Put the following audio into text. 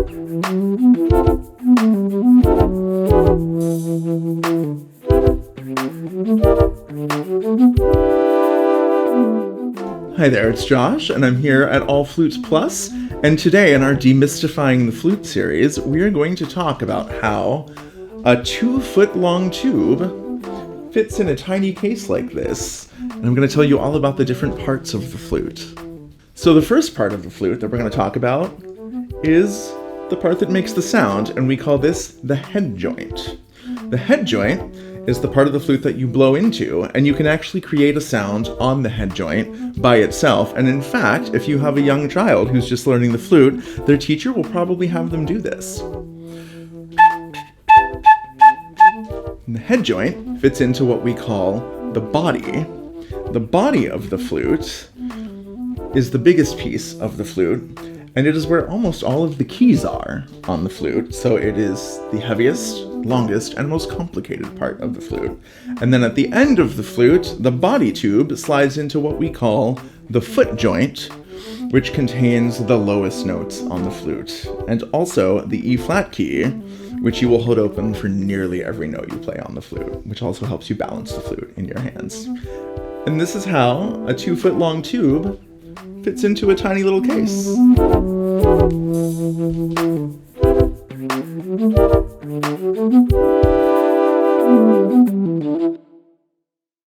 Hi there, it's Josh, and I'm here at All Flutes Plus, and today in our Demystifying the Flute series, we are going to talk about how a 2-foot-long tube fits in a tiny case like this, and I'm going to tell you all about the different parts of the flute. So the first part of the flute that we're going to talk about is the part that makes the sound, and we call this the head joint. The head joint is the part of the flute that you blow into, and you can actually create a sound on the head joint by itself. And in fact, if you have a young child who's just learning the flute, their teacher will probably have them do this. And the head joint fits into what we call the body. The body of the flute is the biggest piece of the flute, and it is where almost all of the keys are on the flute. So it is the heaviest, longest, and most complicated part of the flute. And then at the end of the flute, the body tube slides into what we call the foot joint, which contains the lowest notes on the flute, and also the E flat key, which you will hold open for nearly every note you play on the flute, which also helps you balance the flute in your hands. And this is how a 2-foot-long tube fits into a tiny little case.